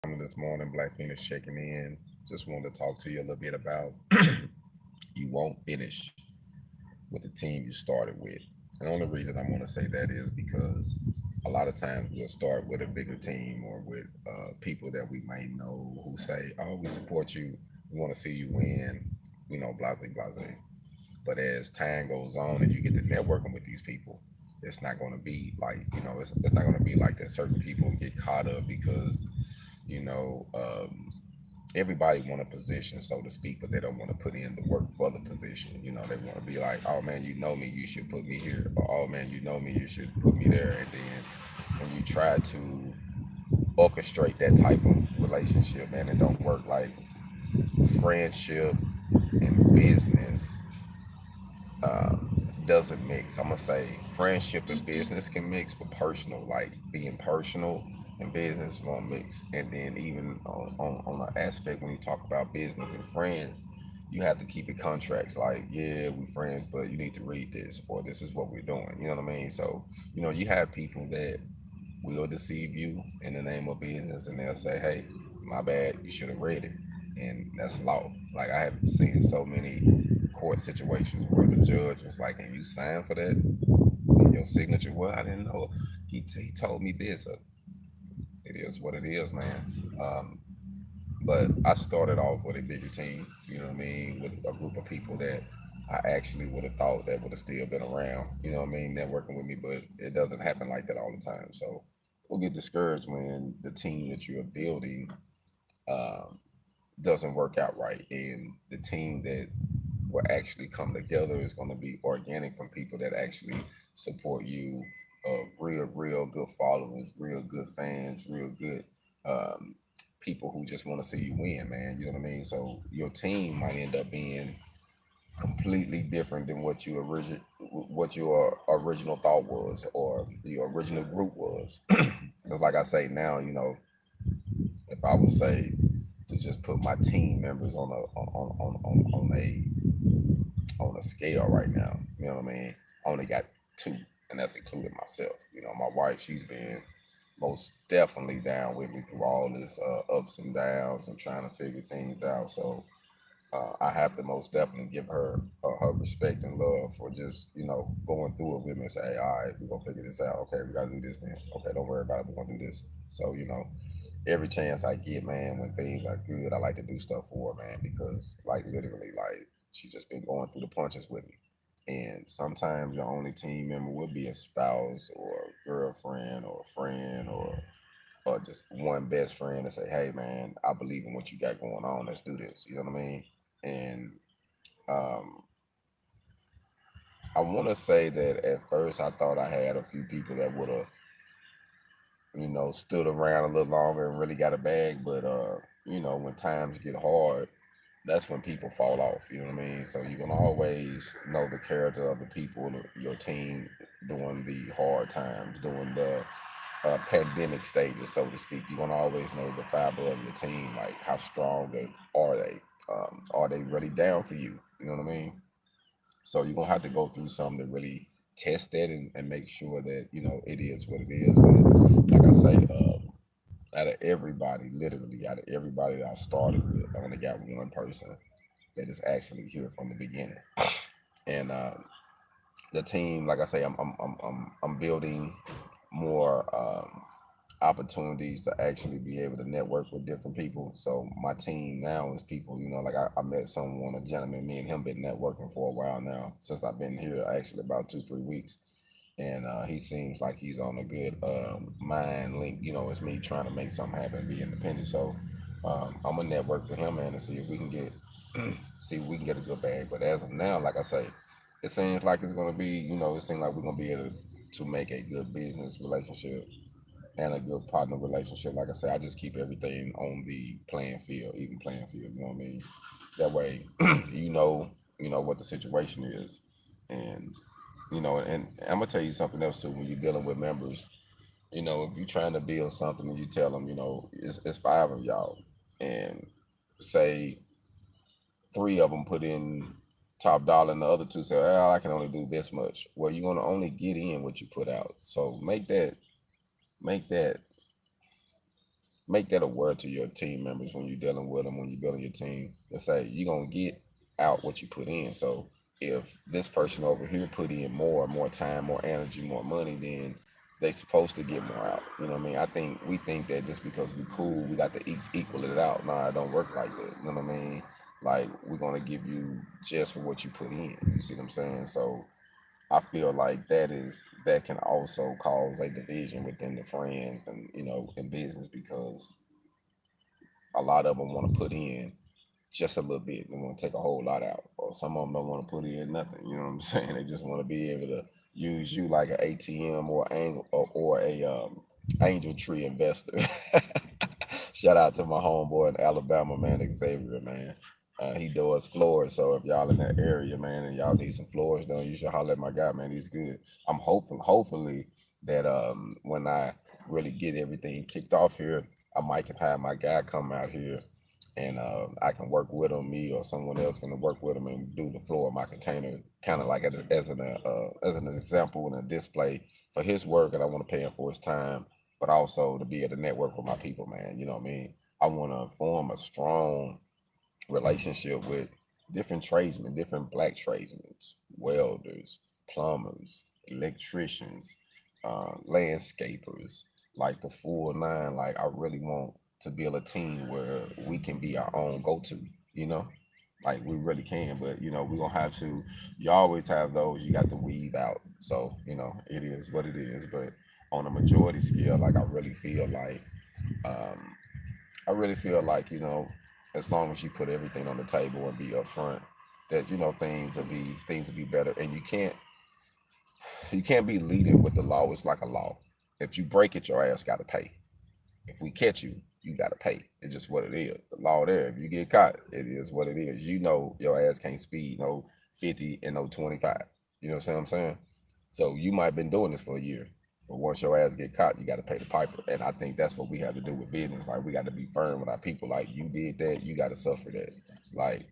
This morning, Black Phoenix checking in. Just wanted to talk to you a little bit about you won't finish with the team you started with. And the only reason I want to say that is because a lot of times we'll start with a bigger team or with people that we might know who say, "Oh, we support you. We want to see you win." Blase, blase. But as time goes on and you get to networking with these people, it's not going to be like it's not going to be like that. Certain people get caught up because you know. Everybody want a position, so to speak, but they don't want to put in the work for the position. They want to be like, "Oh man, you know me, you should put me here," or "Oh man, you know me, you should put me there." And then when you try to orchestrate that type of relationship, man, it don't work. Like friendship and business doesn't mix. I'm gonna say friendship and business can mix, but personal, like being personal and business won't mix. And then even on the aspect when you talk about business and friends, you have to keep it contracts. Like, yeah, we friends, but you need to read this, or this is what we're doing. You know what I mean? So, you have people that will deceive you in the name of business, and they'll say, "Hey, my bad, you should have read it," and that's law. Like I have seen so many court situations where the judge was like, "And you signed for that? And your signature? Well, I didn't know. He told me this." It is what it is, man. But I started off with a bigger team. You know what I mean, with a group of people that I actually would have thought that would have still been around. You know what I mean, networking with me, but it doesn't happen like that all the time. So we'll get discouraged when the team that you're building um, doesn't work out right, and the team that will actually come together is going to be organic from people that actually support you, real good followers, real good fans, real good um, people who just want to see you win, man. You know what I mean? So your team might end up being completely different than what your original thought was or your original group was. Because like I say now, if I would say to just put my team members on a scale right now. You know what I mean? I only got two, and that's including myself. My wife, she's been most definitely down with me through all this ups and downs and trying to figure things out. So I have to most definitely give her her respect and love for just going through it with me and say, "Hey, all right, we're gonna figure this out. Okay, we gotta do this then. Okay, don't worry about it. We're gonna do this." So every chance I get, man, when things are good, I like to do stuff for her, man, because like literally, like she just been going through the punches with me. And sometimes your only team member will be a spouse or a girlfriend or a friend or just one best friend to say, "Hey, man, I believe in what you got going on. Let's do this." You know what I mean? And um, I want to say that at first I thought I had a few people that would have stood around a little longer and really got a bag. But when times get hard, that's when people fall off. You know what I mean? So you're gonna always know the character of the people, your team during the hard times, during the pandemic stages, so to speak. You're gonna always know the fiber of your team, like how strong are they? Are they really down for you? You know what I mean? So you're gonna have to go through something to really test that and make sure that it is what it is. But like I say, out of everybody, literally out of everybody that I started with, I only got one person that is actually here from the beginning. And the team, like I say, I'm building more opportunities to actually be able to network with different people. So my team now is people, like I met someone, a gentleman, me and him been networking for a while now since I've been here, actually about 2 3 weeks. And he seems like he's on a good mind link. It's me trying to make something happen, be independent. So I'm gonna network with him, man, and see if we can get see if we can get a good bag. But as of now, like I say, it seems like it's gonna be, it seems like we're gonna be able to make a good business relationship and a good partner relationship. Like I say, I just keep everything on the playing field, even playing field. You know what I mean? That way, what the situation is, and and I'm gonna tell you something else too. When you're dealing with members, if you're trying to build something and you tell them, it's five of y'all, and say three of them put in top dollar and the other two say, "Oh, I can only do this much." Well, you're gonna only get in what you put out. So make that make that aware to your team members when you're dealing with them, when you're building your team. Let's say you're gonna get out what you put in. So if this person over here put in more time, more energy, more money, then they supposed to get more out. You know what I mean? I think we think that just because we cool, we got to equal it out. Nah, it don't work like that. You know what I mean? Like we're gonna give you just for what you put in. You see what I'm saying? So I feel like that can also cause a division within the friends and in business because a lot of them want to put in just a little bit. They want to take a whole lot out, or some of them don't want to put in nothing. You know what I'm saying? They just want to be able to use you like an ATM or a angel tree investor. Shout out to my homeboy in Alabama, man, Xavier, man. He does floors, so if y'all in that area, man, and y'all need some floors done, you should holler at my guy, man. He's good. I'm hopefully that when I really get everything kicked off here, I might can have my guy come out here and I can work with him, me or someone else can work with him and do the floor of my container, kind of like as an example and a display for his work, and I want to pay him for his time, but also to be able to network with my people, man. You know what I mean? I want to form a strong relationship with different tradesmen, different black tradesmen, welders, plumbers, electricians, landscapers, like the full nine. Like I really want to build a team where we can be our own go-to, you know? Like we really can, but we're gonna have to. You always have those you got to weave out. So it is what it is. But on a majority scale, like um, I really feel like as long as you put everything on the table and be upfront, that things will be better. And you can't be leading with the law. It's like a law. If you break it, your ass got to pay. If we catch you, you got to pay. It's just what it is. The law there. If you get caught, it is what it is. Your ass can't speed no 50 and no 25. You know what I'm saying? So you might have been doing this for a year, but once your ass get caught, you got to pay the piper. And I think that's what we have to do with business. Like we got to be firm with our people. Like you did that, you got to suffer that. Like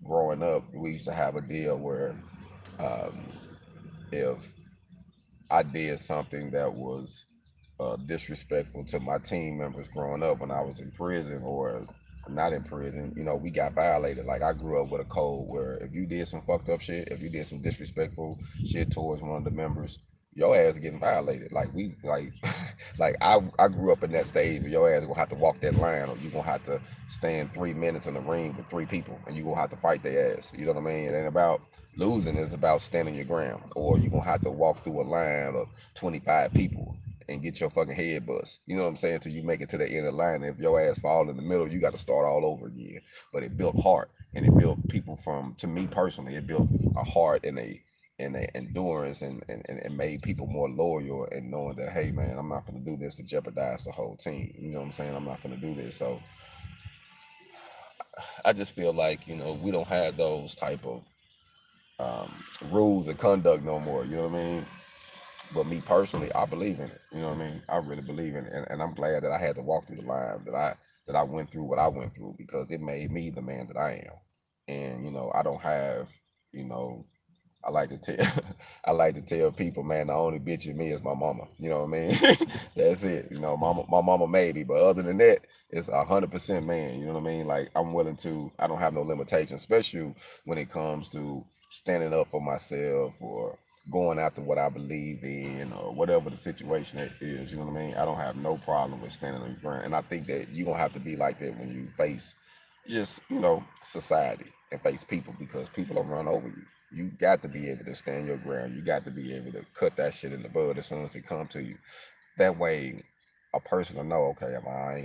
growing up, we used to have a deal where um, if I did something that was disrespectful to my team members growing up when I was in prison or not in prison, we got violated. Like I grew up with a code where if you did some fucked up shit, if you did some disrespectful shit towards one of the members, your ass getting violated. Like we like like I grew up in that stage where your ass gonna have to walk that line or you gonna have to stand 3 minutes in the ring with three people and you gonna have to fight their ass. You know what I mean? It ain't about losing, it's about standing your ground. Or you gonna have to walk through a line of 25 people and get your fucking head bust. You know what I'm saying? Till you make it to the end of the line. And if your ass fall in the middle, you got to start all over again. But it built heart, and it built people from. To me personally, it built a heart and a endurance, and made people more loyal and knowing that hey man, I'm not gonna do this to jeopardize the whole team. You know what I'm saying? I'm not gonna do this. So I just feel like we don't have those type of um, rules of conduct no more. You know what I mean? But me personally, I believe in it. You know what I mean? I really believe in it, and I'm glad that I had to walk through the line that I went through what I went through because it made me the man that I am. And I don't have you know I like to tell I like to tell people, man, the only bitch in me is my mama. You know what I mean? That's it. My mama made me, but other than that, it's 100% man. You know what I mean? Like I'm willing to. I don't have no limitations, especially when it comes to standing up for myself or going after what I believe in or whatever the situation it is. You know what I mean? I don't have no problem with standing on your ground, and I think that you gonna have to be like that when you face just society and face people because people will run over you. You got to be able to stand your ground. You got to be able to cut that shit in the bud as soon as it come to you. That way, a person will know, okay,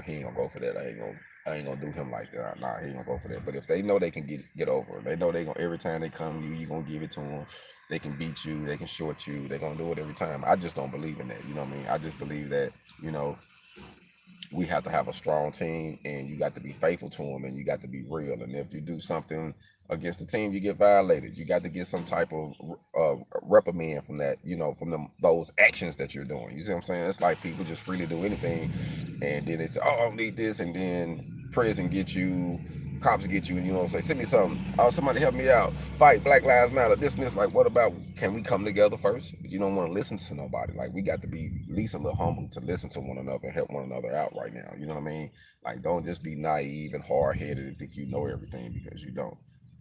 he ain't gonna go for that. I ain't gonna do him like that. Nah, he ain't gonna go for that. But if they know they can get over it, they know they gonna every time they come to you, you gonna give it to them. They can beat you, they can short you, they gonna do it every time. I just don't believe in that. You know what I mean? I just believe that you know we have to have a strong team and you got to be faithful to them and you got to be real. And if you do something against the team, you get violated. You got to get some type of reprimand from that, from those actions that you're doing. You see what I'm saying? It's like people just freely do anything and then it's, oh, I don't need this. And then prison get you. cops get you, and you know what I'm saying, send me something. Oh, somebody help me out. Fight Black Lives Matter. This and this. Like, what about? Can we come together first? But you don't want to listen to nobody. Like, we got to be at least a little humble to listen to one another and help one another out right now. You know what I mean? Like, don't just be naive and hard headed and think you know everything, because you don't.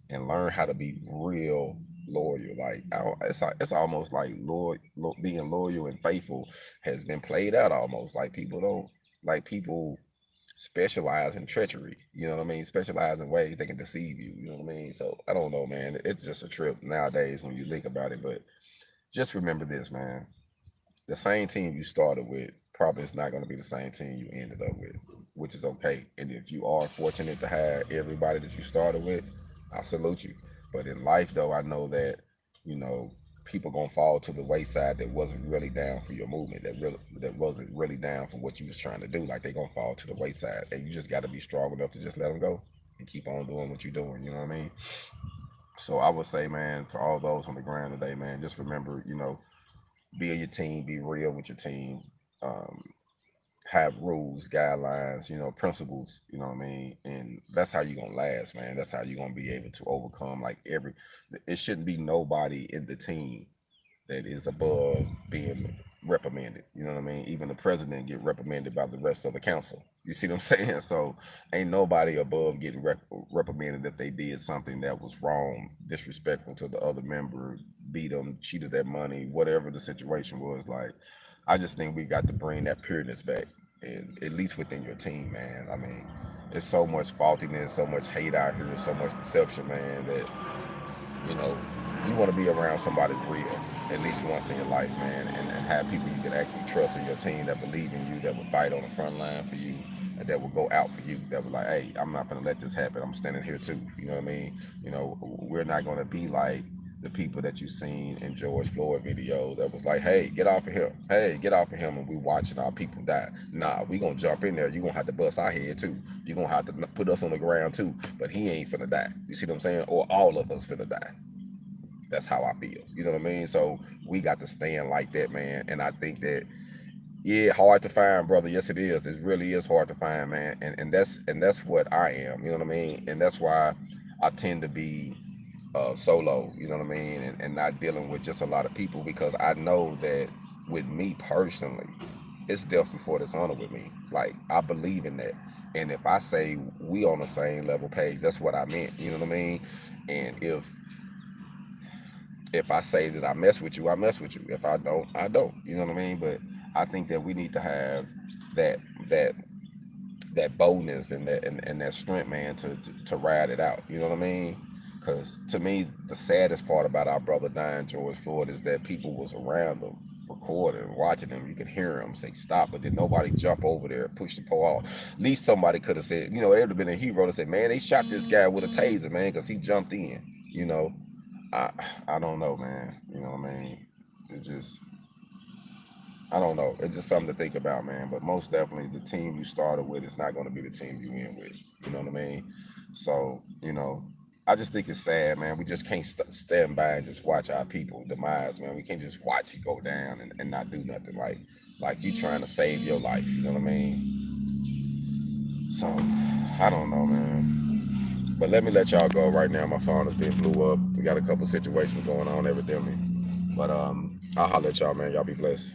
And learn how to be real loyal. Like, it's almost like being loyal and faithful has been played out almost. Like, people don't, like, people specialize in treachery. You know what I mean? Specialize in ways they can deceive you. You know what I mean? So I don't know, man. It's just a trip nowadays when you think about it. But just remember this, man. The same team you started with probably is not going to be the same team you ended up with, which is okay. And if you are fortunate to have everybody that you started with, I salute you. But in life, though, I know that, you know, people gonna fall to the wayside that wasn't really down for your movement, that wasn't really down for what you was trying to do. Like, they gonna fall to the wayside, and you just got to be strong enough to just let them go and keep on doing what you're doing. You know what I mean? So I would say, man, for all those on the ground today, man, just remember, you know, be your team, be real with your team. Um, have rules, guidelines, you know, principles, you know what I mean? And that's how you're gonna last, man. That's how you're gonna be able to overcome, like, it shouldn't be nobody in the team that is above being reprimanded. You know what I mean? Even the president get reprimanded by the rest of the council. You see what I'm saying? So ain't nobody above getting reprimanded if they did something that was wrong, disrespectful to the other member, beat them, cheated their money, whatever the situation was. Like, I just think we got to bring that pureness back, and at least within your team, man. I mean, there's so much faultiness, so much hate out here, so much deception, man, that, you know, you want to be around somebody real at least once in your life, man, and have people you can actually trust in your team, that believe in you, that will fight on the front line for you, and that will go out for you, that will, like, hey, I'm not gonna let this happen. I'm standing here too. You know what I mean? You know, we're not gonna be like the people that you seen in George Floyd video that was like, hey, get off of him. Hey, get off of him, and we watching our people die. Nah, we gonna jump in there. You gonna have to bust our head too. You gonna have to put us on the ground too. But he ain't finna die. You see what I'm saying? Or all of us finna die. That's how I feel. You know what I mean? So we got to stand like that, man. And I think that, yeah, hard to find, brother. Yes, it is. It really is hard to find, man. And that's what I am. You know what I mean? And that's why I tend to be solo. You know what I mean? And not dealing with just a lot of people, because I know that with me personally, it's death before dishonor with me. Like, I believe in that. And if I say we on the same level page, that's what I meant. You know what I mean? And if I say that I mess with you, I mess with you. If I don't, I don't. You know what I mean? But I think that we need to have that that that boldness and that strength, man, to ride it out. You know what I mean? Because to me, the saddest part about our brother dying, George Floyd, is that people was around him, recording, watching him. You could hear him say stop, but then nobody jump over there, push the pole off. At least somebody could have said, you know, it would have been a hero to say, man, they shot this guy with a taser, man, because he jumped in. You know, I I don't know, man. You know what I mean? It just, I don't know. It's just something to think about, man. But most definitely, the team you started with is not going to be the team you end with. You know what I mean? So, you know, I just think it's sad, man. We just can't stand by and just watch our people demise, man. We can't just watch it go down and not do nothing. Like you trying to save your life. You know what I mean? So, I don't know, man. But let me let y'all go right now. My phone has been blew up. We got a couple situations going on, evidently. But I'll holler at y'all, man. Y'all be blessed.